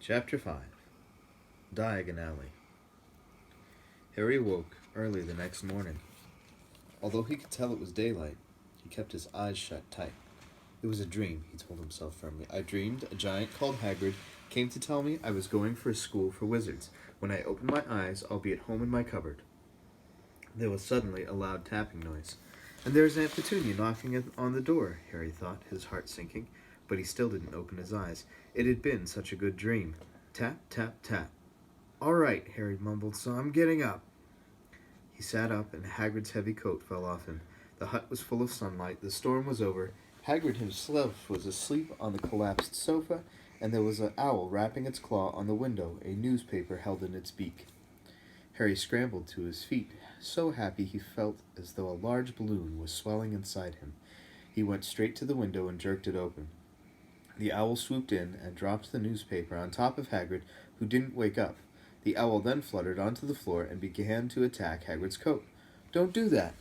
Chapter 5 Diagon Alley. Harry awoke early the next morning. Although he could tell it was daylight, he kept his eyes shut tight. It was a dream, he told himself firmly. I dreamed a giant called Hagrid came to tell me I was going for a school for wizards. When I opened my eyes, I'll be at home in my cupboard. There was suddenly a loud tapping noise. And there's Aunt Petunia knocking on the door, Harry thought, his heart sinking. But he still didn't open his eyes. It had been such a good dream. Tap, tap, tap. "All right," Harry mumbled, "so I'm getting up." He sat up, and Hagrid's heavy coat fell off him. The hut was full of sunlight. The storm was over. Hagrid himself was asleep on the collapsed sofa, and there was an owl rapping its claw on the window, a newspaper held in its beak. Harry scrambled to his feet, so happy he felt as though a large balloon was swelling inside him. He went straight to the window and jerked it open. The owl swooped in and dropped the newspaper on top of Hagrid, who didn't wake up. The owl then fluttered onto the floor and began to attack Hagrid's coat. "Don't do that!"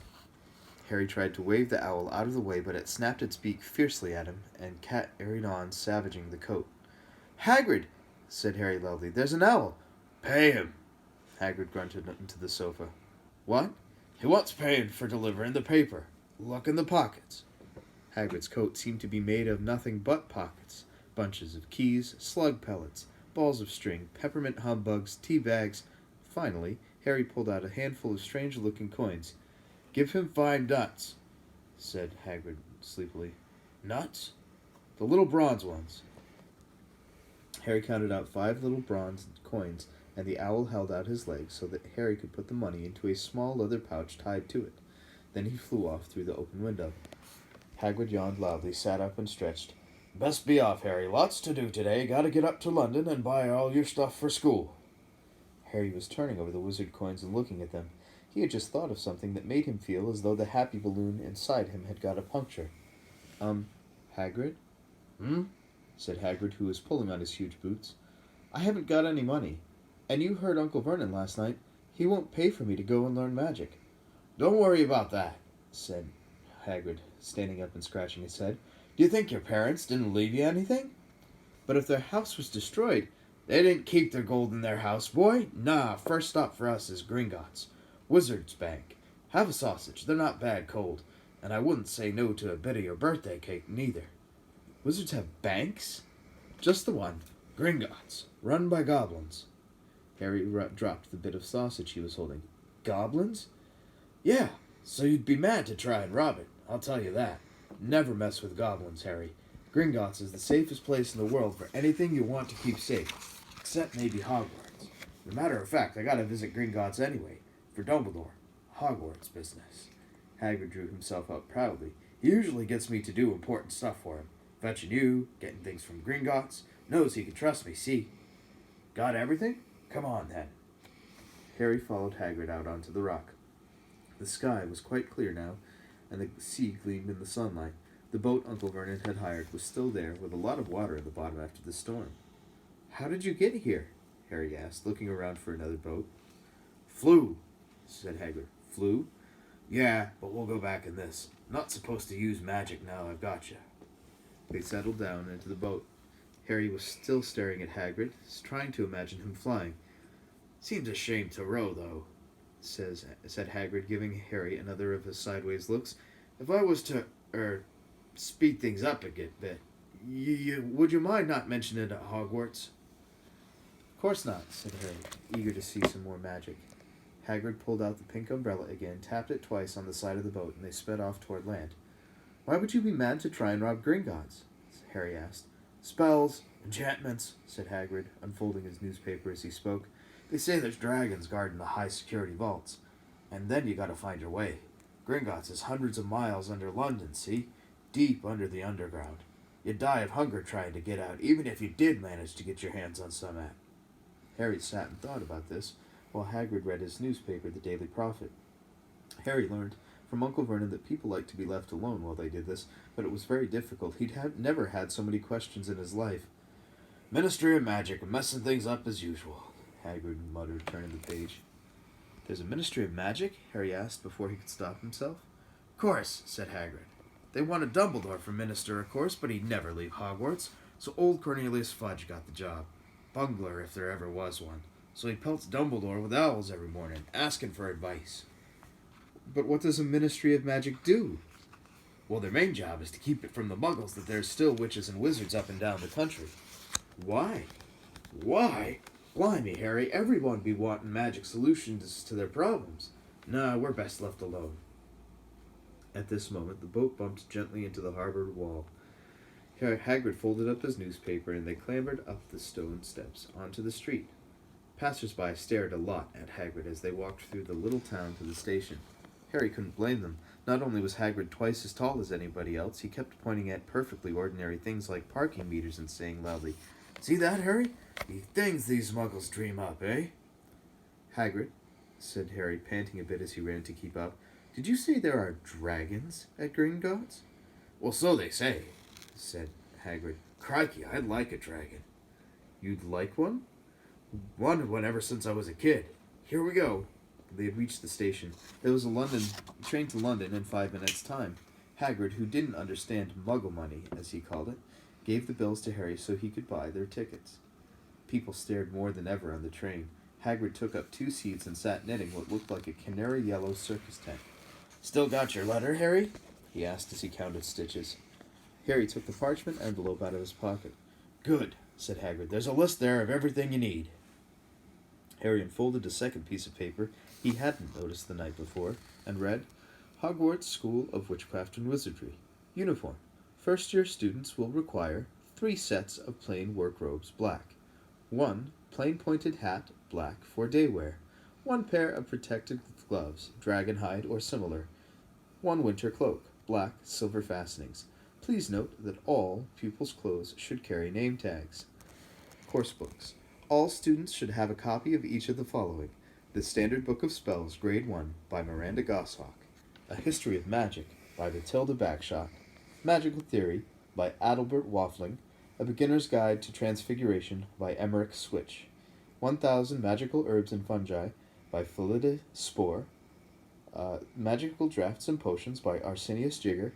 Harry tried to wave the owl out of the way, but it snapped its beak fiercely at him and carried on, savaging the coat. "Hagrid!" said Harry loudly. "There's an owl!" "Pay him!" Hagrid grunted into the sofa. "What?" "He wants paying for delivering the paper. Look in the pockets." Hagrid's coat seemed to be made of nothing but pockets. Bunches of keys, slug pellets, balls of string, peppermint humbugs, tea bags. Finally, Harry pulled out a handful of strange-looking coins. "Give him 5 nuts," said Hagrid sleepily. "Nuts?" "The little bronze ones." Harry counted out 5 little bronze coins, and the owl held out his legs so that Harry could put the money into a small leather pouch tied to it. Then he flew off through the open window. Hagrid yawned loudly, sat up and stretched. "Best be off, Harry. Lots to do today. Gotta get up to London and buy all your stuff for school." Harry was turning over the wizard coins and looking at them. He had just thought of something that made him feel as though the happy balloon inside him had got a puncture. Hagrid?" "Hmm?" said Hagrid, who was pulling on his huge boots. "I haven't got any money. And you heard Uncle Vernon last night. He won't pay for me to go and learn magic." "Don't worry about that," said Hagrid, standing up and scratching his head. "Do you think your parents didn't leave you anything?" "But if their house was destroyed—" "They didn't keep their gold in their house, boy. Nah, first stop for us is Gringotts. Wizard's Bank. Have a sausage. They're not bad cold. And I wouldn't say no to a bit of your birthday cake, neither." "Wizards have banks?" "Just the one. Gringotts. Run by goblins." Harry dropped the bit of sausage he was holding. "Goblins?" "Yeah, so you'd be mad to try and rob it. I'll tell you that. Never mess with goblins, Harry. Gringotts is the safest place in the world for anything you want to keep safe. Except maybe Hogwarts. As a matter of fact, I gotta visit Gringotts anyway. For Dumbledore. Hogwarts business." Hagrid drew himself up proudly. "He usually gets me to do important stuff for him. Fetching you, getting things from Gringotts. Knows he can trust me, see? Got everything? Come on, then." Harry followed Hagrid out onto the rock. The sky was quite clear now, and the sea gleamed in the sunlight. The boat Uncle Vernon had hired was still there, with a lot of water at the bottom after the storm. "How did you get here?" Harry asked, looking around for another boat. "Flew," said Hagrid. "Flew?" "Yeah, but we'll go back in this. Not supposed to use magic now I've got you." They settled down into the boat. Harry was still staring at Hagrid, trying to imagine him flying. "Seems a shame to row, though," said Hagrid, giving Harry another of his sideways looks. "If I was to, speed things up a bit, would you mind not mentioning it at Hogwarts?" "Of course not," said Harry, eager to see some more magic. Hagrid pulled out the pink umbrella again, tapped it twice on the side of the boat, and they sped off toward land. "Why would you be mad to try and rob Gringotts?" Harry asked. "Spells, enchantments," said Hagrid, unfolding his newspaper as he spoke. "They say there's dragons guarding the high-security vaults. And then you gotta find your way. Gringotts is hundreds of miles under London, see? Deep under the underground. You'd die of hunger trying to get out, even if you did manage to get your hands on some map." Harry sat and thought about this, while Hagrid read his newspaper, The Daily Prophet. Harry learned from Uncle Vernon that people liked to be left alone while they did this, but it was very difficult. He'd never had so many questions in his life. "Ministry of Magic, messing things up as usual," Hagrid muttered, turning the page. "There's a Ministry of Magic?" Harry asked before he could stop himself. "Course," said Hagrid. "They wanted Dumbledore for minister, of course, but he'd never leave Hogwarts, so old Cornelius Fudge got the job. bungler if there ever was one. So he pelts Dumbledore with owls every morning, asking for advice. But what does a Ministry of Magic do? Well, their main job is to keep it from the muggles that there's still witches and wizards up and down the country. Why? Why? Blimey, Harry, everyone be wanting magic solutions to their problems. Nah, we're best left alone. At this moment, the boat bumped gently into the harbor wall. Hagrid folded up his newspaper, and they clambered up the stone steps onto the street. Passers-by stared a lot at Hagrid as they walked through the little town to the station. Harry couldn't blame them. Not only was Hagrid twice as tall as anybody else, he kept pointing at perfectly ordinary things like parking meters and saying loudly, "See that, Harry? The things these muggles dream up, eh?" "Hagrid," said Harry, panting a bit as he ran to keep up, "did you say there are dragons at Gringotts?" "Well, so they say," said Hagrid. "Crikey, I'd like a dragon." "You'd like one?" "Wanted one ever since I was a kid. Here we go." They had reached the station. There was a train to London in 5 minutes' time. Hagrid, who didn't understand muggle money, as he called it, gave the bills to Harry so he could buy their tickets. People stared more than ever on the train. Hagrid took up 2 seats and sat knitting what looked like a canary yellow circus tent. "Still got your letter, Harry?" he asked as he counted stitches. Harry took the parchment envelope out of his pocket. "Good," said Hagrid. "There's a list there of everything you need." Harry unfolded a second piece of paper he hadn't noticed the night before, and read, "Hogwarts School of Witchcraft and Wizardry. Uniform. First-year students will require 3 sets of plain work robes, black. 1 plain pointed hat, black, for day wear. 1 pair of protected gloves, dragon hide or similar. 1 winter cloak, black, silver fastenings. Please note that all pupils' clothes should carry name tags. Course books. All students should have a copy of each of the following: The Standard Book of Spells, Grade 1, by Miranda Goshawk. A History of Magic, by Matilda Bagshot. Magical Theory, by Adalbert Waffling. A Beginner's Guide to Transfiguration, by Emmerich Switch. 1000 Magical Herbs and Fungi, by Philida Spore. Magical Drafts and Potions, by Arsenius Jigger.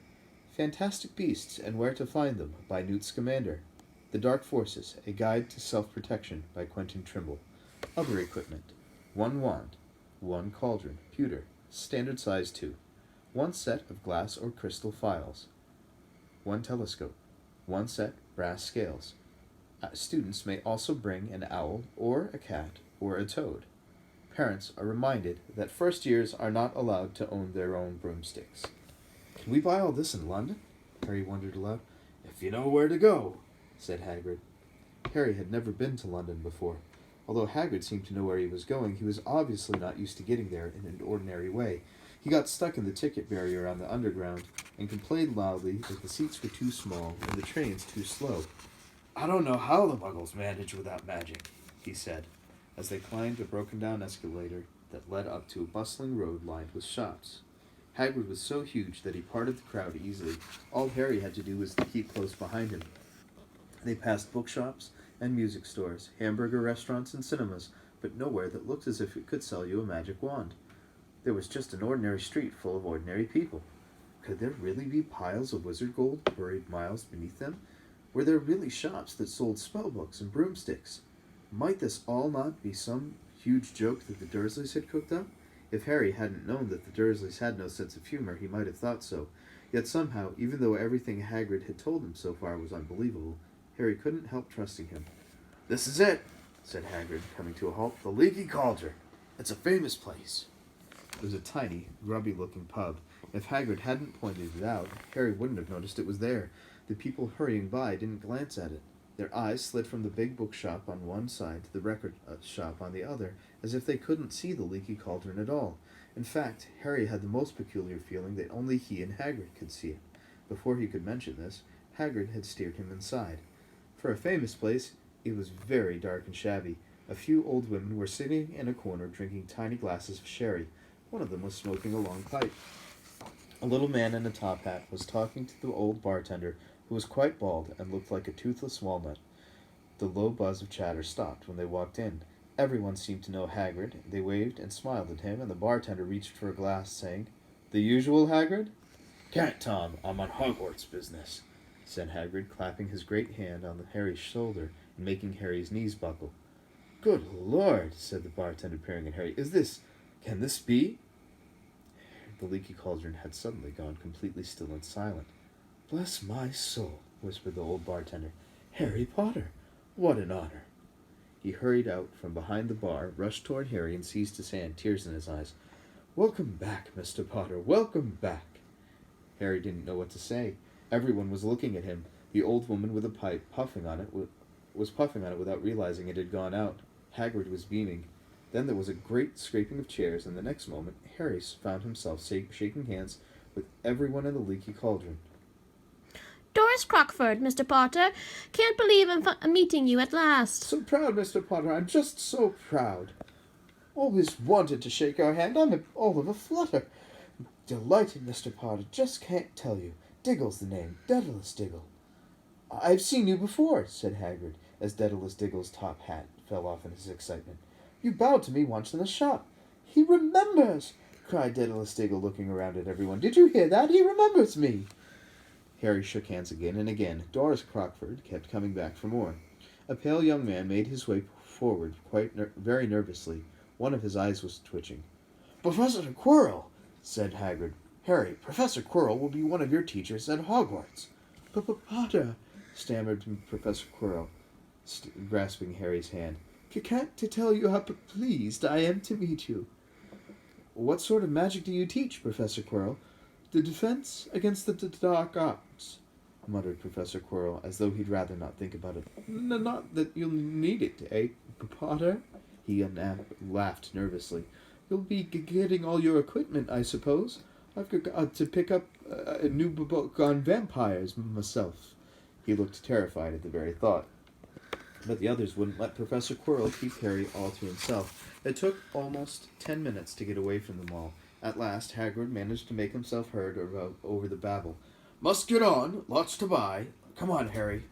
Fantastic Beasts and Where to Find Them, by Newt Scamander. The Dark Forces, A Guide to Self-Protection, by Quentin Trimble. Other equipment: 1 wand, 1 cauldron, pewter, standard size 2, 1 set of glass or crystal phials, 1 telescope, 1 set brass scales. Students may also bring an owl or a cat or a toad. Parents are reminded that first years are not allowed to own their own broomsticks. "Can we buy all this in London?" Harry wondered aloud. "If you know where to go," said Hagrid. Harry had never been to London before. Although Hagrid seemed to know where he was going, he was obviously not used to getting there in an ordinary way. He got stuck in the ticket barrier on the underground and complained loudly that the seats were too small and the trains too slow. "I don't know how the muggles manage without magic," he said, as they climbed a broken-down escalator that led up to a bustling road lined with shops. Hagrid was so huge that he parted the crowd easily. All Harry had to do was to keep close behind him. They passed bookshops and music stores, hamburger restaurants and cinemas, but nowhere that looked as if it could sell you a magic wand. There was just an ordinary street full of ordinary people. Could there really be piles of wizard gold buried miles beneath them? Were there really shops that sold spellbooks and broomsticks? Might this all not be some huge joke that the Dursleys had cooked up? If Harry hadn't known that the Dursleys had no sense of humor, he might have thought so. Yet somehow, even though everything Hagrid had told him so far was unbelievable, Harry couldn't help trusting him. "This is it," said Hagrid, coming to a halt. "The Leaky Cauldron. It's a famous place." It was a tiny, grubby-looking pub. If Hagrid hadn't pointed it out, Harry wouldn't have noticed it was there. The people hurrying by didn't glance at it. Their eyes slid from the big bookshop on one side to the record shop on the other, as if they couldn't see the Leaky Cauldron at all. In fact, Harry had the most peculiar feeling that only he and Hagrid could see it. Before he could mention this, Hagrid had steered him inside. For a famous place, it was very dark and shabby. A few old women were sitting in a corner drinking tiny glasses of sherry. One of them was smoking a long pipe. A little man in a top hat was talking to the old bartender, who was quite bald and looked like a toothless walnut. The low buzz of chatter stopped when they walked in. Everyone seemed to know Hagrid. They waved and smiled at him, and the bartender reached for a glass, saying, "The usual, Hagrid?" "Can't, Tom. I'm on Hogwarts business," said Hagrid, clapping his great hand on Harry's shoulder making Harry's knees buckle. "Good Lord," said the bartender, peering at Harry. Can this be?" The leaky cauldron had suddenly gone completely still and silent. "Bless my soul," whispered the old bartender. "Harry Potter! What an honor!" He hurried out from behind the bar, rushed toward Harry, and seized his hand, tears in his eyes. "Welcome back, Mr. Potter, welcome back." Harry didn't know what to say. Everyone was looking at him. The old woman with a pipe, was puffing on it without realizing it had gone out. Hagrid was beaming. Then there was a great scraping of chairs, and the next moment Harry found himself shaking hands with everyone in the leaky cauldron. "Doris Crockford, Mr. Potter. Can't believe I'm meeting you at last." "So proud, Mr. Potter. I'm just so proud. Always wanted to shake our hand. I'm all of a flutter. Delighted, Mr. Potter. Just can't tell you. Diggle's the name. Daedalus Diggle." "I've seen you before," said Hagrid, as Daedalus Diggle's top hat fell off in his excitement. "You bowed to me once in the shop." "He remembers!" cried Daedalus Diggle, looking around at everyone. "Did you hear that? He remembers me!" Harry shook hands again and again. Doris Crockford kept coming back for more. A pale young man made his way forward very nervously. One of his eyes was twitching. "Professor Quirrell," said Hagrid. "Harry, Professor Quirrell will be one of your teachers at Hogwarts." "Potter," stammered Professor Quirrell, grasping Harry's hand. "Can't to tell you how pleased I am to meet you." "What sort of magic do you teach, Professor Quirrell?" "The defense against the dark arts," muttered Professor Quirrell, as though he'd rather not think about it. "Not that you'll need it, eh, Potter?" He laughed nervously. "You'll be getting all your equipment, I suppose. I've got to pick up a new book on vampires myself." He looked terrified at the very thought. But the others wouldn't let Professor Quirrell keep Harry all to himself. It took almost 10 minutes to get away from them all. At last, Hagrid managed to make himself heard over the babble. "Must get on. Lots to buy. Come on, Harry."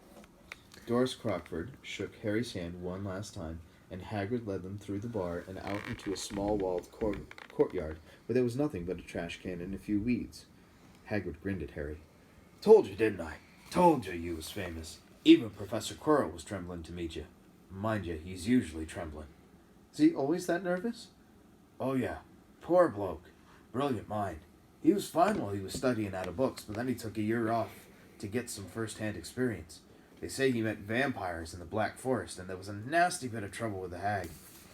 Doris Crockford shook Harry's hand one last time, and Hagrid led them through the bar and out into a small walled courtyard, where there was nothing but a trash can and a few weeds. Hagrid grinned at Harry. "Told you, didn't I? Told you was famous. Even Professor Quirrell was trembling to meet you. Mind you, he's usually trembling." "Is he always that nervous?" "Oh, yeah. Poor bloke. Brilliant mind. He was fine while he was studying out of books, but then he took a year off to get some first-hand experience. They say he met vampires in the Black Forest, and there was a nasty bit of trouble with the hag.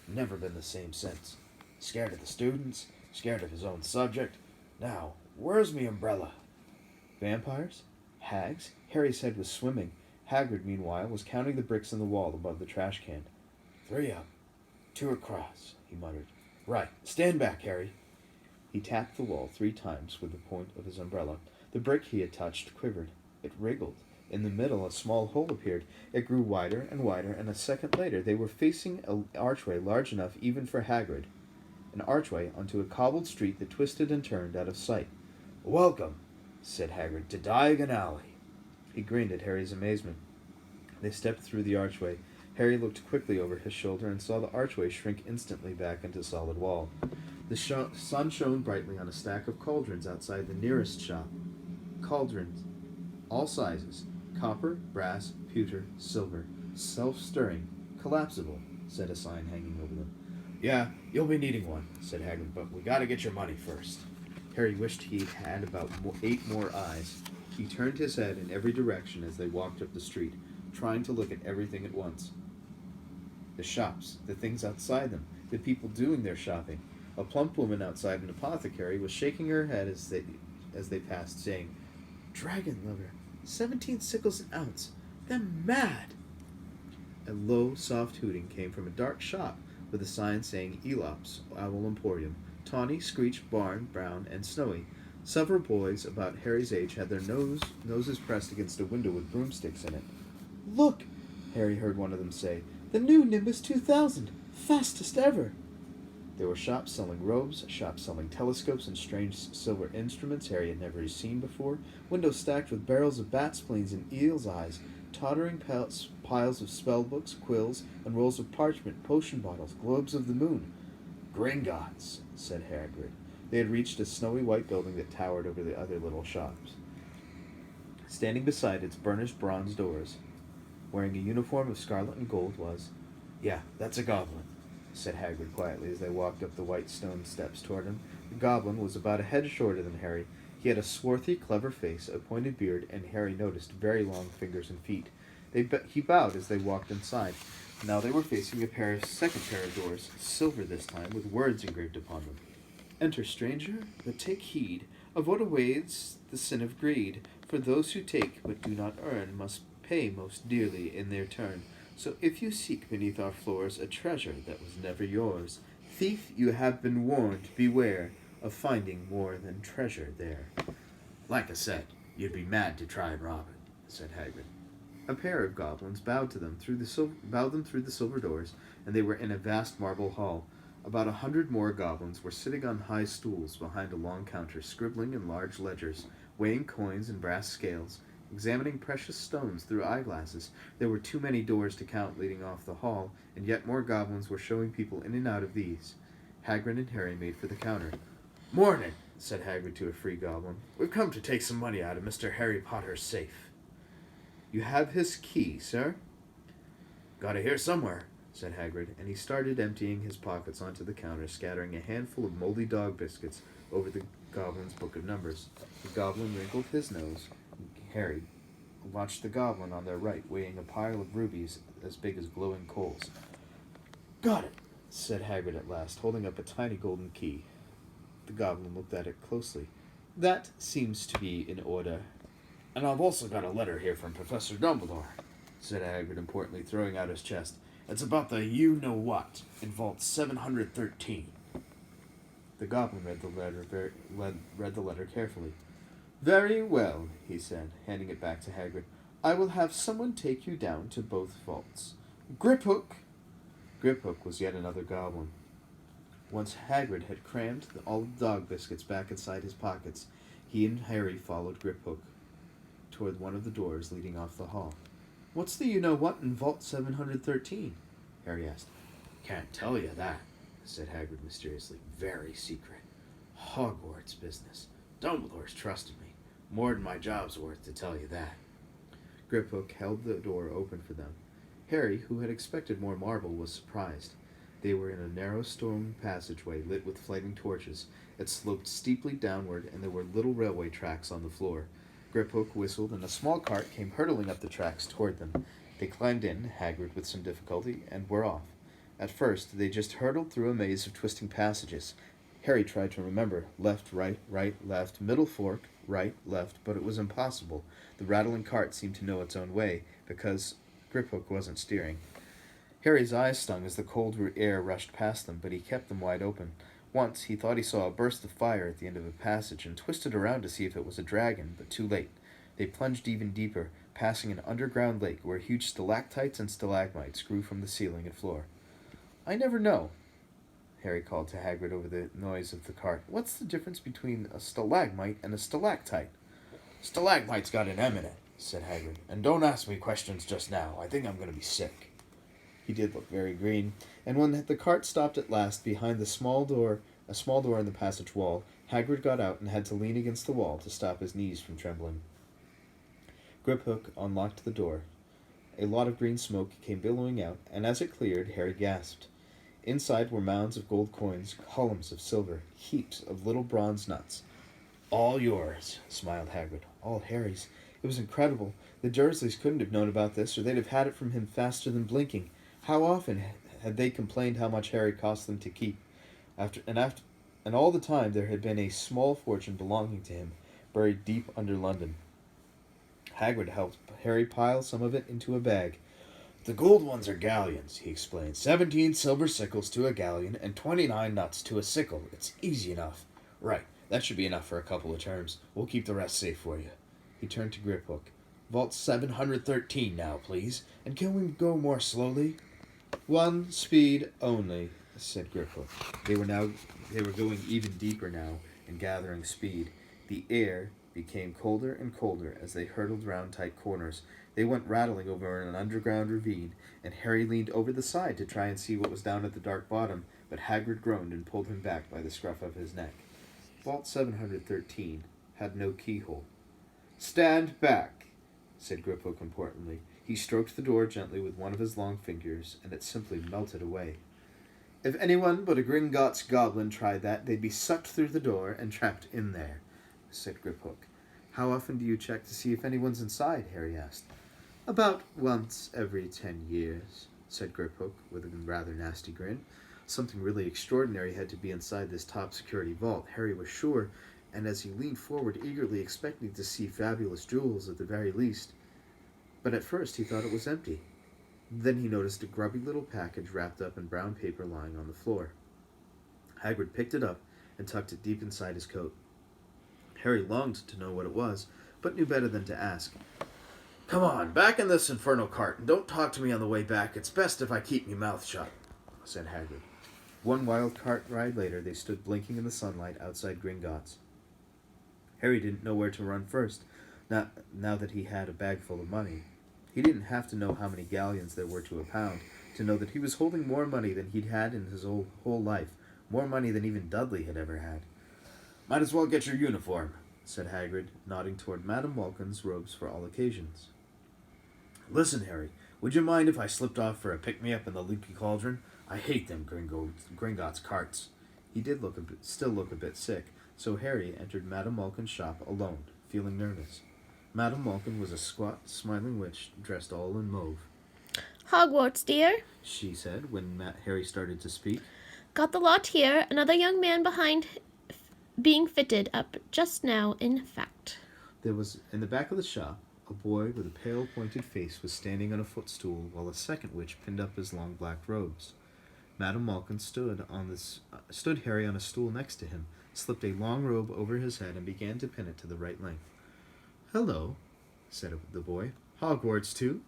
Never been the same since. Scared of the students, scared of his own subject. Now, where's me umbrella?" Vampires? Hags? Harry's head was swimming. Hagrid, meanwhile, was counting the bricks in the wall above the trash can. "3 up, 2 across," he muttered. "Right. Stand back, Harry." He tapped the wall 3 times with the point of his umbrella. The brick he had touched quivered. It wriggled. In the middle, a small hole appeared. It grew wider and wider, and a second later they were facing an archway large enough even for Hagrid. An archway onto a cobbled street that twisted and turned out of sight. "Welcome," said Hagrid, "to Diagon Alley." He grinned at Harry's amazement. They stepped through the archway. Harry looked quickly over his shoulder and saw the archway shrink instantly back into solid wall. The sun shone brightly on a stack of cauldrons outside the nearest shop. Cauldrons, all sizes, copper, brass, pewter, silver, self-stirring, collapsible, said a sign hanging over them. "Yeah, you'll be needing one," said Hagrid, "but we gotta get your money first." Harry wished he'd had about 8 more eyes. He turned his head in every direction as they walked up the street, trying to look at everything at once. The shops, the things outside them, the people doing their shopping. A plump woman outside an apothecary was shaking her head as they passed, saying, "Dragon liver, 17 sickles an ounce. They're mad." A low, soft hooting came from a dark shop with a sign saying Elop's Owl Emporium. Tawny, Screech, Barn, Brown, and Snowy. Several boys about Harry's age had their noses pressed against a window with broomsticks in it. "Look," Harry heard one of them say, "the new Nimbus 2000, fastest ever." There were shops selling robes, shops selling telescopes and strange silver instruments Harry had never seen before, windows stacked with barrels of bat spleens and eel's eyes, tottering piles of spell books, quills, and rolls of parchment, potion bottles, globes of the moon. "Gringotts," said Hagrid. They had reached a snowy white building that towered over the other little shops. Standing beside its burnished bronze doors wearing a uniform of scarlet and gold, was. "Yeah, that's a goblin," said Hagrid quietly as they walked up the white stone steps toward him. The goblin was about a head shorter than Harry. He had a swarthy, clever face, a pointed beard, and Harry noticed very long fingers and feet. He bowed as they walked inside. Now they were facing a second pair of doors, silver this time, with words engraved upon them. "Enter, stranger, but take heed of what awaits the sin of greed. For those who take but do not earn must pay most dearly in their turn. So if you seek beneath our floors a treasure that was never yours, thief, you have been warned, beware of finding more than treasure there." "Like I said, you'd be mad to try and rob it," said Hagrid. A pair of goblins bowed them through the silver doors, and they were in a vast marble hall. About 100 more goblins were sitting on high stools behind a long counter, scribbling in large ledgers, weighing coins in brass scales, examining precious stones through eyeglasses. There were too many doors to count leading off the hall, and yet more goblins were showing people in and out of these. Hagrid and Harry made for the counter. "Morning," said Hagrid to a free goblin. "We've come to take some money out of Mr. Harry Potter's safe." "You have his key, sir?" "Got it here somewhere," said Hagrid, and he started emptying his pockets onto the counter, scattering a handful of moldy dog biscuits over the goblin's book of numbers. The goblin wrinkled his nose. Harry watched the goblin on their right, weighing a pile of rubies as big as glowing coals. "Got it," said Hagrid at last, holding up a tiny golden key. The goblin looked at it closely. "That seems to be in order." "And I've also got a letter here from Professor Dumbledore," said Hagrid importantly, throwing out his chest. "It's about the you-know-what in Vault 713. The goblin read the letter carefully. "Very well," he said, handing it back to Hagrid. "I will have someone take you down to both vaults. Griphook!" Griphook was yet another goblin. Once Hagrid had crammed all the dog biscuits back inside his pockets, he and Harry followed Griphook toward one of the doors leading off the hall. "What's the you-know-what in Vault 713? Harry asked. "Can't tell you that," said Hagrid mysteriously. "Very secret. Hogwarts business. Dumbledore's trusted me. More than my job's worth to tell you that." Griphook held the door open for them. Harry, who had expected more marble, was surprised. They were in a narrow stone passageway lit with flaming torches. It sloped steeply downward, and there were little railway tracks on the floor. Griphook whistled, and a small cart came hurtling up the tracks toward them. They climbed in, Hagrid with some difficulty, and were off. At first, they just hurtled through a maze of twisting passages. Harry tried to remember left, right, left, middle fork, right, left, but it was impossible. The rattling cart seemed to know its own way, because Griphook wasn't steering. Harry's eyes stung as the cold air rushed past them, but he kept them wide open. Once, he thought he saw a burst of fire at the end of a passage and twisted around to see if it was a dragon, but too late. They plunged even deeper, passing an underground lake where huge stalactites and stalagmites grew from the ceiling and floor. "I never know," Harry called to Hagrid over the noise of the cart. "What's the difference between a stalagmite and a stalactite?" "Stalagmite's got an M in it," said Hagrid. "And don't ask me questions just now. I think I'm going to be sick." He did look very green, and when the cart stopped at last behind a small door in the passage wall, Hagrid got out and had to lean against the wall to stop his knees from trembling. Griphook unlocked the door. A lot of green smoke came billowing out, and as it cleared, Harry gasped. Inside were mounds of gold coins, columns of silver, heaps of little bronze nuts. "All yours," smiled Hagrid. "All Harry's. It was incredible. The Dursleys couldn't have known about this, or they'd have had it from him faster than blinking. How often had they complained how much Harry cost them to keep? And all the time there had been a small fortune belonging to him, buried deep under London." Hagrid helped Harry pile some of it into a bag. "The gold ones are galleons," he explained. 17 silver sickles to a galleon, and 29 nuts to a sickle. It's easy enough. Right, that should be enough for a couple of terms. We'll keep the rest safe for you." He turned to Griphook. "Vault 713 now, please. And can we go more slowly?" "One speed only," said Griphook. They were going even deeper now and gathering speed. The air became colder and colder as they hurtled round tight corners. They went rattling over an underground ravine, and Harry leaned over the side to try and see what was down at the dark bottom, but Hagrid groaned and pulled him back by the scruff of his neck. Vault 713 had no keyhole. "Stand back," said Griphook importantly. He stroked the door gently with one of his long fingers, and it simply melted away. If anyone but a Gringotts goblin tried that, they'd be sucked through the door and trapped in there, said Griphook. How often do you check to see if anyone's inside? Harry asked. About once every 10 years, said Griphook with a rather nasty grin. Something really extraordinary had to be inside this top security vault, Harry was sure, and as he leaned forward eagerly expecting to see fabulous jewels at the very least. But at first he thought it was empty. Then he noticed a grubby little package wrapped up in brown paper lying on the floor. Hagrid picked it up and tucked it deep inside his coat. Harry longed to know what it was, but knew better than to ask. Come on, back in this infernal cart, and don't talk to me on the way back. It's best if I keep me mouth shut, said Hagrid. One wild cart ride later, they stood blinking in the sunlight outside Gringotts. Harry didn't know where to run first, now that he had a bag full of money. He didn't have to know how many galleons there were to a pound to know that he was holding more money than he'd had in his whole life, more money than even Dudley had ever had. Might as well get your uniform, said Hagrid, nodding toward Madame Malkin's robes for all occasions. Listen, Harry, would you mind if I slipped off for a pick-me-up in the Leaky Cauldron? I hate them Gringotts carts. He did still look a bit sick, so Harry entered Madame Malkin's shop alone, feeling nervous. Madame Malkin was a squat, smiling witch dressed all in mauve. Hogwarts, dear, She said when Harry started to speak. Got the lot here. Another young man behind being fitted up just now, in fact. There was, in the back of the shop, a boy with a pale, pointed face was standing on a footstool while a second witch pinned up his long black robes. Madame Malkin stood Harry on a stool next to him, slipped a long robe over his head, and began to pin it to the right length. Hello, said the boy. Hogwarts, too?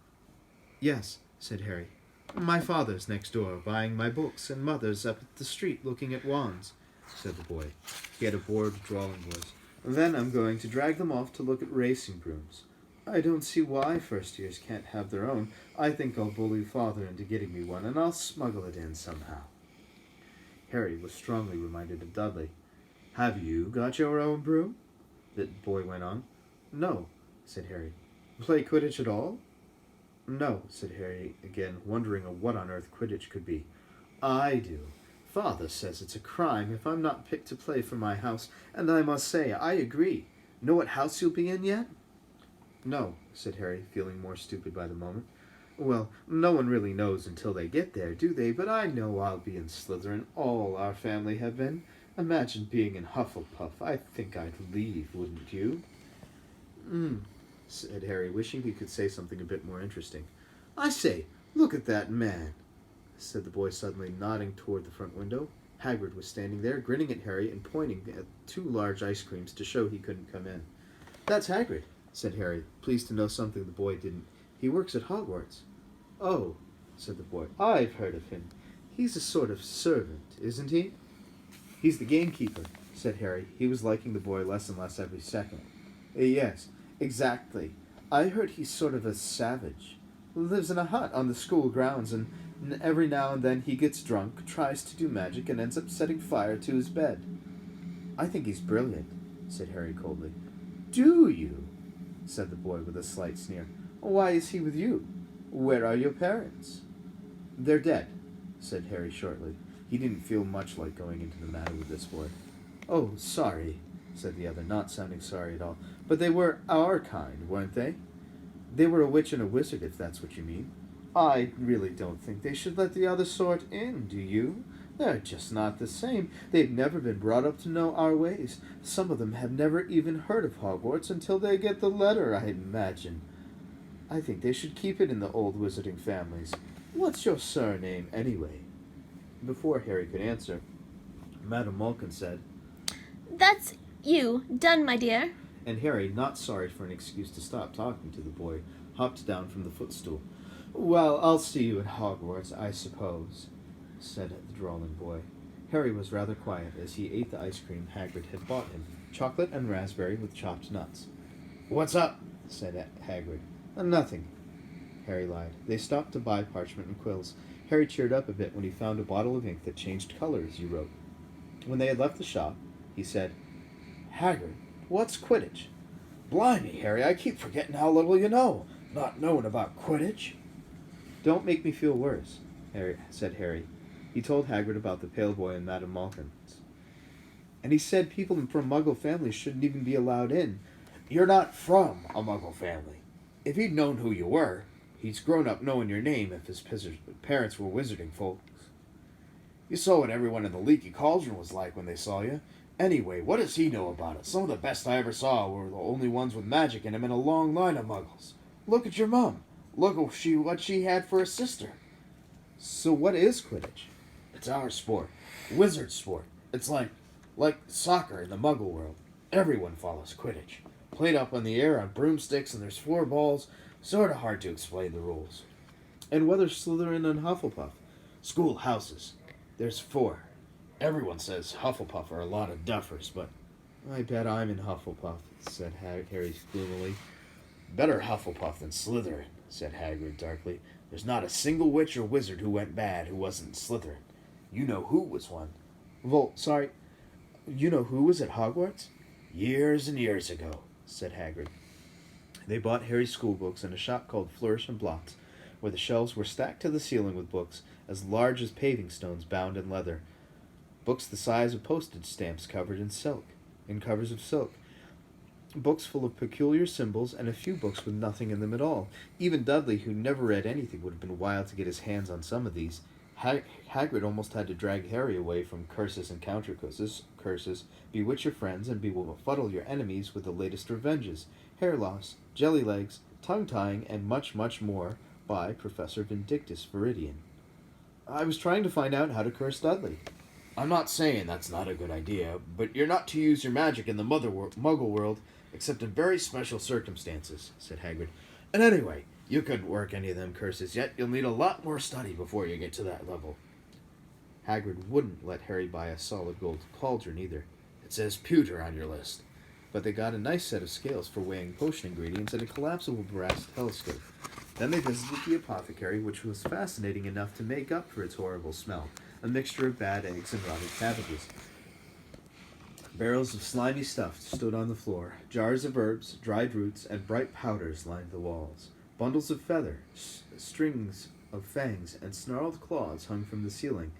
Yes, said Harry. My father's next door, buying my books, and mother's up the street looking at wands, said the boy. He had a bored, drawling voice. Then I'm going to drag them off to look at racing brooms. I don't see why first years can't have their own. I think I'll bully father into getting me one, and I'll smuggle it in somehow. Harry was strongly reminded of Dudley. Have you got your own broom? The boy went on. No, said Harry. Play Quidditch at all? No, said Harry, again, wondering what on earth Quidditch could be. I do. Father says it's a crime if I'm not picked to play for my house, and I must say, I agree. Know what house you'll be in yet? No, said Harry, feeling more stupid by the moment. Well, no one really knows until they get there, do they? But I know I'll be in Slytherin. All our family have been. Imagine being in Hufflepuff. I think I'd leave, wouldn't you? Said Harry, wishing he could say something a bit more interesting. I say, look at that man, said the boy suddenly, nodding toward the front window. Hagrid was standing there, grinning at Harry and pointing at 2 large ice creams to show he couldn't come in. That's Hagrid, said Harry, pleased to know something the boy didn't. He works at Hogwarts. Oh, said the boy, I've heard of him. He's a sort of servant, isn't he? He's the gamekeeper, said Harry. He was liking the boy less and less every second. Yes, exactly. I heard he's sort of a savage. Lives in a hut on the school grounds, and every now and then he gets drunk, tries to do magic, and ends up setting fire to his bed. I think he's brilliant, said Harry coldly. Do you? Said the boy with a slight sneer. Why is he with you? Where are your parents? They're dead, said Harry shortly. He didn't feel much like going into the matter with this boy. Oh, sorry, said the other, not sounding sorry at all. But they were our kind, weren't they? They were a witch and a wizard, if that's what you mean. I really don't think they should let the other sort in, do you? They're just not the same. They've never been brought up to know our ways. Some of them have never even heard of Hogwarts until they get the letter, I imagine. I think they should keep it in the old wizarding families. What's your surname, anyway? Before Harry could answer, Madame Malkin said, That's you. Done, my dear. And Harry, not sorry for an excuse to stop talking to the boy, hopped down from the footstool. Well, I'll see you at Hogwarts, I suppose, said the drawling boy. Harry was rather quiet as he ate the ice cream Hagrid had bought him, chocolate and raspberry with chopped nuts. What's up? Said Hagrid. Nothing, Harry lied. They stopped to buy parchment and quills. Harry cheered up a bit when he found a bottle of ink that changed color as you wrote. When they had left the shop, he said, Hagrid, what's Quidditch? Blimey, Harry, I keep forgetting how little you know. not knowing about Quidditch? Don't make me feel worse, said Harry. He told Hagrid about the pale boy and Madame Malkins. And he said people from Muggle families shouldn't even be allowed in. You're not from a Muggle family. If he'd known who you were, he's grown up knowing your name if his parents were wizarding folks. You saw what everyone in the Leaky Cauldron was like when they saw you. Anyway, what does he know about it? Some of the best I ever saw were the only ones with magic in them in a long line of Muggles. Look at your mum. Look at what she had for a sister. So what is Quidditch? It's our sport. Wizard sport. It's like soccer in the Muggle world. Everyone follows Quidditch. Played up in the air on broomsticks and there's 4 balls. Sort of hard to explain the rules. And what are Slytherin and Hufflepuff? Schoolhouses. There's 4. Everyone says Hufflepuff are a lot of duffers, but I bet I'm in Hufflepuff, said Harry gloomily. better Hufflepuff than Slytherin, said Hagrid darkly. There's not a single witch or wizard who went bad who wasn't Slytherin. You know who was one. Sorry, you know who was at Hogwarts? Years and years ago, said Hagrid. They bought Harry's schoolbooks in a shop called Flourish and Blotts, where the shelves were stacked to the ceiling with books as large as paving stones bound in leather. Books the size of postage stamps covered in covers of silk. Books full of peculiar symbols, and a few books with nothing in them at all. Even Dudley, who never read anything, would have been wild to get his hands on some of these. Hagrid almost had to drag Harry away from curses and counter curses, bewitch your friends, and befuddle your enemies with the latest revenges, hair loss, jelly legs, tongue-tying, and much, much more by Professor Vindictus Viridian. I was trying to find out how to curse Dudley. I'm not saying that's not a good idea, but you're not to use your magic in the Muggle world except in very special circumstances, said Hagrid. And anyway, you couldn't work any of them curses yet. You'll need a lot more study before you get to that level. Hagrid wouldn't let Harry buy a solid gold cauldron either. It says pewter on your list. But they got a nice set of scales for weighing potion ingredients and a collapsible brass telescope. Then they visited the apothecary, which was fascinating enough to make up for its horrible smell, a mixture of bad eggs and rotted cabbages. Barrels of slimy stuff stood on the floor. Jars of herbs, dried roots, and bright powders lined the walls. Bundles of feathers, strings of fangs, and snarled claws hung from the ceiling.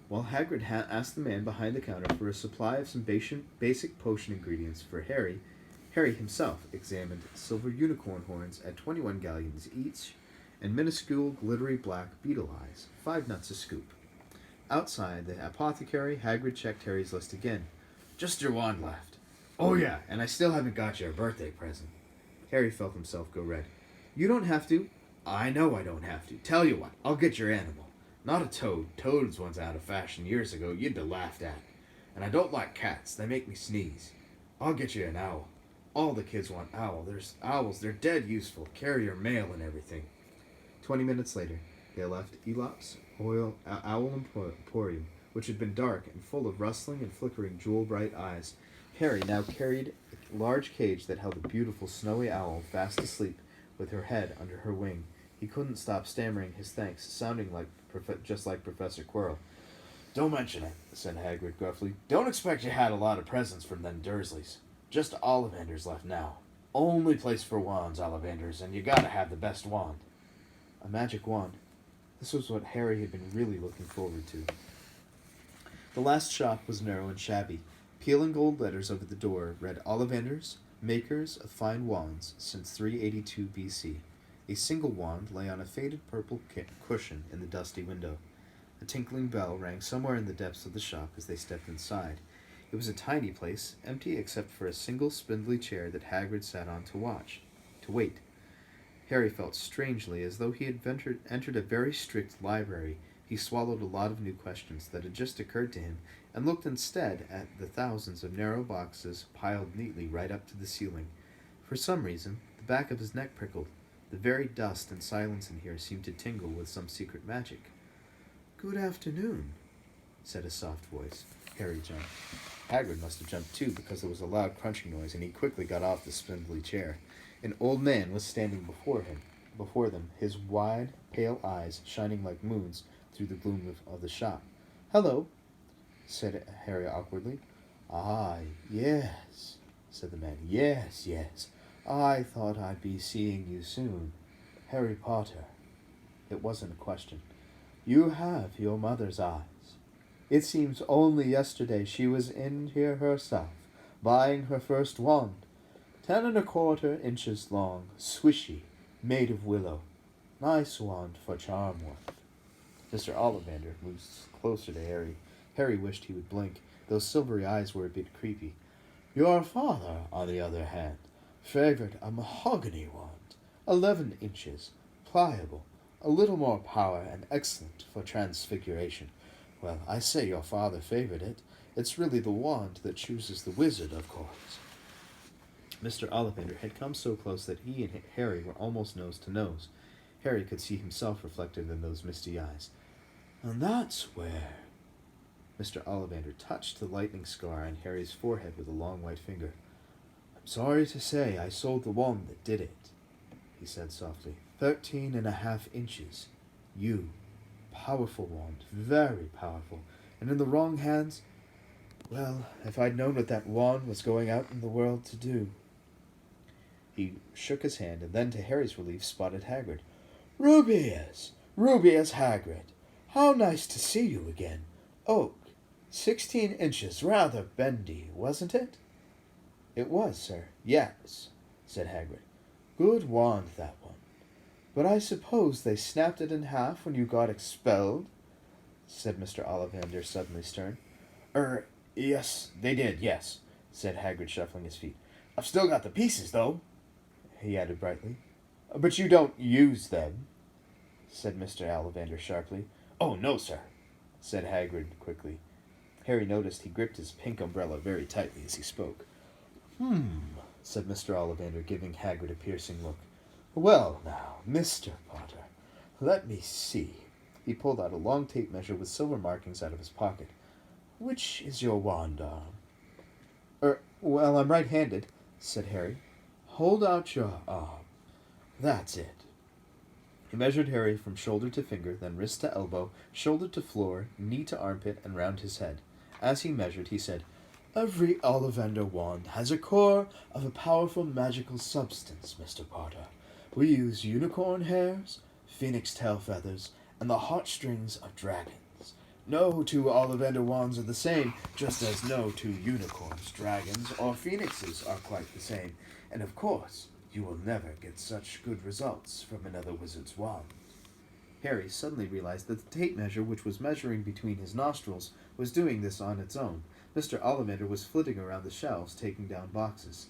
While Hagrid asked the man behind the counter for a supply of some basic potion ingredients for Harry, Harry himself examined silver unicorn horns at 21 galleons each, and minuscule glittery black beetle eyes, 5 nuts a scoop. Outside the apothecary, Hagrid checked Harry's list again. Just your wand left. Oh yeah, and I still haven't got you a birthday present. Harry felt himself go red. You don't have to. I know I don't have to. Tell you what, I'll get your animal. Not a toad. Toads went out of fashion years ago. You'd be laughed at. And I don't like cats. They make me sneeze. I'll get you an owl. All the kids want owls. They're dead useful. Carry your mail and everything. 20 minutes later, they left Elop's Owl Emporium, which had been dark and full of rustling and flickering jewel-bright eyes. Harry now carried a large cage that held a beautiful snowy owl fast asleep with her head under her wing. He couldn't stop stammering his thanks, sounding just like Professor Quirrell. Don't mention it, said Hagrid gruffly. Don't expect you had a lot of presents from them Dursleys. Just Ollivanders left now. Only place for wands, Ollivanders, and you gotta have the best wand. A magic wand. This was what Harry had been really looking forward to. The last shop was narrow and shabby. Peeling gold letters over the door read Ollivanders, makers of fine wands since 382 BC. A single wand lay on a faded purple cushion in the dusty window. A tinkling bell rang somewhere in the depths of the shop as they stepped inside. It was a tiny place, empty except for a single spindly chair that Hagrid sat on to wait. Harry felt strangely as though he had entered a very strict library. He swallowed a lot of new questions that had just occurred to him, and looked instead at the thousands of narrow boxes piled neatly right up to the ceiling. For some reason, the back of his neck prickled. The very dust and silence in here seemed to tingle with some secret magic. "Good afternoon," said a soft voice. Harry jumped. Hagrid must have jumped too, because there was a loud crunching noise, and he quickly got off the spindly chair. An old man was standing before them, his wide, pale eyes shining like moons through the gloom of the shop. "Hello," said Harry awkwardly. "Ah, yes," said the man. Yes. I thought I'd be seeing you soon. Harry Potter. It wasn't a question. You have your mother's eyes. It seems only yesterday she was in here herself, buying her first wand. 10 1/4 inches long, swishy, made of willow. Nice wand for charm work. Mr. Ollivander moves closer to Harry. Harry wished he would blink. Those silvery eyes were a bit creepy. Your father, on the other hand, favored a mahogany wand, 11 inches, pliable, a little more power and excellent for transfiguration. Well, I say your father favored it. It's really the wand that chooses the wizard, of course. Mr. Ollivander had come so close that he and Harry were almost nose to nose. Harry could see himself reflected in those misty eyes. And that's where... Mr. Ollivander touched the lightning scar on Harry's forehead with a long white finger. I'm sorry to say I sold the wand that did it, he said softly. 13 1/2 inches. You. Powerful wand. Very powerful. And in the wrong hands, well, if I'd known what that wand was going out in the world to do. He shook his hand, and then, to Harry's relief, spotted Hagrid. Rubeus! Rubeus Hagrid! How nice to see you again. Oak. 16 inches, rather bendy, wasn't it? It was, sir. Yes, said Hagrid. Good wand, that one. But I suppose they snapped it in half when you got expelled? Said Mr. Ollivander, suddenly stern. Yes, they did, yes, said Hagrid, shuffling his feet. I've still got the pieces, though, he added brightly. But you don't use them, said Mr. Ollivander sharply. Oh, no, sir, said Hagrid quickly. Harry noticed he gripped his pink umbrella very tightly as he spoke. Said Mr. Ollivander, giving Hagrid a piercing look. Well, now, Mr. Potter, let me see. He pulled out a long tape measure with silver markings out of his pocket. Which is your wand arm? Well, I'm right-handed, said Harry. Hold out your arm. That's it. He measured Harry from shoulder to finger, then wrist to elbow, shoulder to floor, knee to armpit, and round his head. As he measured, he said, Every Ollivander wand has a core of a powerful magical substance, Mr. Potter. We use unicorn hairs, phoenix tail feathers, and the heartstrings of dragons. No two Ollivander wands are the same, just as no two unicorns, dragons, or phoenixes are quite the same. And of course, you will never get such good results from another wizard's wand. Harry suddenly realized that the tape measure, which was measuring between his nostrils, was doing this on its own. Mr. Ollivander was flitting around the shelves, taking down boxes.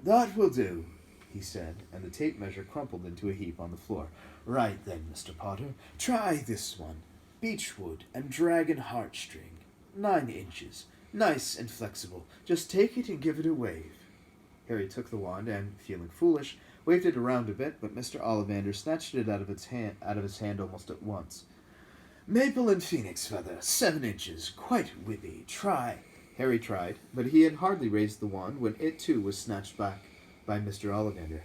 That will do, he said, and the tape measure crumpled into a heap on the floor. Right then, Mr. Potter, try this one. Beechwood and dragon heartstring. 9 inches. Nice and flexible. Just take it and give it a wave. Harry took the wand and, feeling foolish, waved it around a bit, but Mr. Ollivander snatched it out of his hand almost at once. Maple and phoenix feather, 7 inches, quite whippy. Try. Harry tried, but he had hardly raised the wand when it too was snatched back by Mr. Ollivander.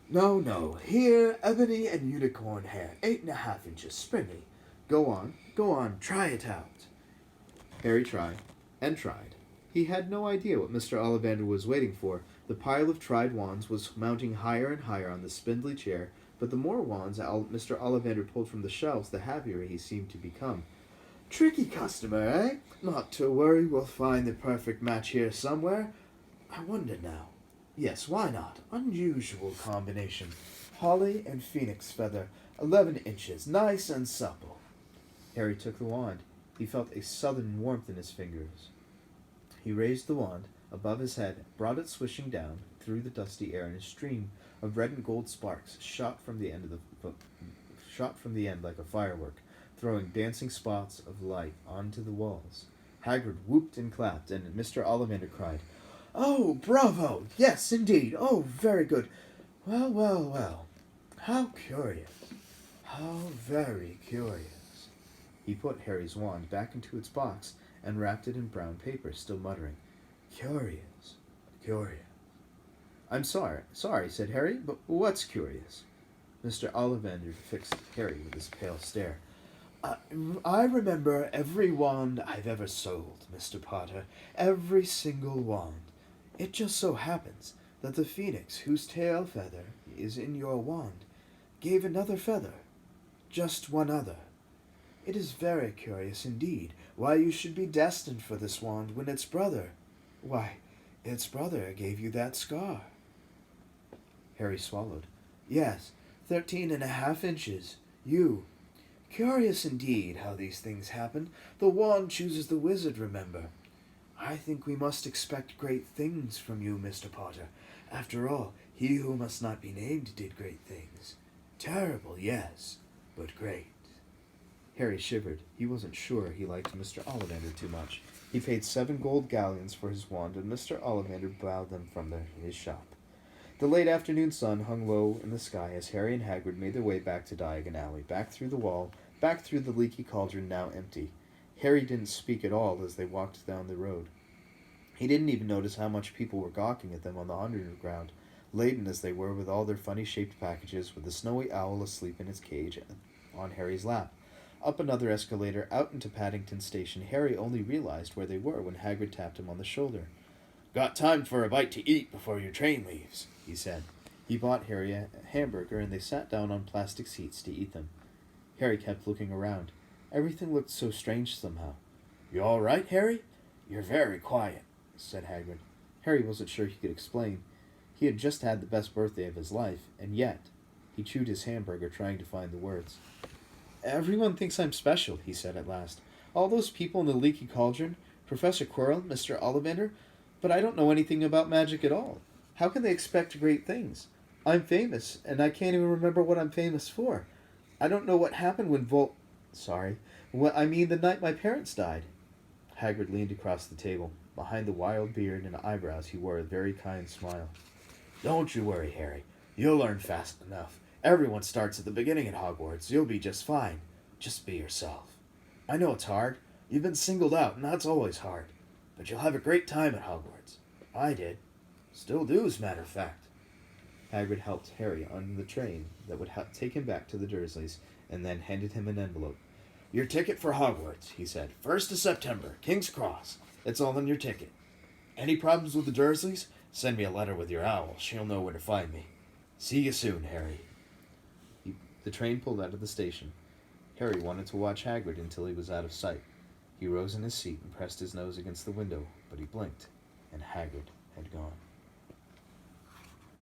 No, here, ebony and unicorn hair, 8 1/2 inches, springy. Go on, try it out. Harry tried, and tried. He had no idea what Mr. Ollivander was waiting for. The pile of tried wands was mounting higher and higher on the spindly chair, but the more wands Mr. Ollivander pulled from the shelves, the happier he seemed to become. Tricky customer, eh? Not to worry, we'll find the perfect match here somewhere. I wonder now. Yes, why not? Unusual combination. Holly and phoenix feather, 11 inches, nice and supple. Harry took the wand. He felt a southern warmth in his fingers. He raised the wand above his head, brought it swishing down through the dusty air, and a stream of red and gold sparks shot from the end like a firework, throwing dancing spots of light onto the walls. Hagrid whooped and clapped, and Mr. Ollivander cried, "Oh, bravo! Yes, indeed! Oh, very good! Well! How curious! How very curious!" He put Harry's wand back into its box and wrapped it in brown paper, still muttering, Curious. I'm sorry, said Harry, but what's curious? Mr. Ollivander fixed Harry with his pale stare. I remember every wand I've ever sold, Mr. Potter, every single wand. It just so happens that the phoenix whose tail feather is in your wand gave another feather, just one other. It is very curious indeed why you should be destined for this wand when its brother gave you that scar. Harry swallowed. Yes, 13.5 inches. You. Curious indeed how these things happen. The wand chooses the wizard, remember. I think we must expect great things from you, Mr. Potter. After all, he who must not be named did great things. Terrible, yes, but great. Harry shivered. He wasn't sure he liked Mr. Ollivander too much. He paid 7 gold galleons for his wand, and Mr. Ollivander bowed them from his shop. The late afternoon sun hung low in the sky as Harry and Hagrid made their way back to Diagon Alley, back through the wall, back through the leaky cauldron now empty. Harry didn't speak at all as they walked down the road. He didn't even notice how much people were gawking at them on the underground, laden as they were with all their funny-shaped packages, with the snowy owl asleep in its cage on Harry's lap. Up another escalator, out into Paddington Station, Harry only realized where they were when Hagrid tapped him on the shoulder. Got time for a bite to eat before your train leaves, he said. He bought Harry a hamburger, and they sat down on plastic seats to eat them. Harry kept looking around. Everything looked so strange somehow. You all right, Harry? You're very quiet, said Hagrid. Harry wasn't sure he could explain. He had just had the best birthday of his life, and yet he chewed his hamburger trying to find the words. Everyone thinks I'm special, he said at last. All those people in the leaky cauldron, Professor Quirrell, Mr. Ollivander, but I don't know anything about magic at all. How can they expect great things? I'm famous, and I can't even remember what I'm famous for. I don't know what happened when the night my parents died. Hagrid leaned across the table. Behind the wild beard and eyebrows he wore a very kind smile. Don't you worry, Harry. You'll learn fast enough. Everyone starts at the beginning at Hogwarts. You'll be just fine. Just be yourself. I know it's hard. You've been singled out, and that's always hard. But you'll have a great time at Hogwarts. I did. Still do, as a matter of fact. Hagrid helped Harry on the train that would take him back to the Dursleys, and then handed him an envelope. Your ticket for Hogwarts, he said. 1st of September, King's Cross. It's all on your ticket. Any problems with the Dursleys? Send me a letter with your owl. She'll know where to find me. See you soon, Harry. The train pulled out of the station. Harry wanted to watch Hagrid until he was out of sight. He rose in his seat and pressed his nose against the window, but he blinked, and Hagrid had gone.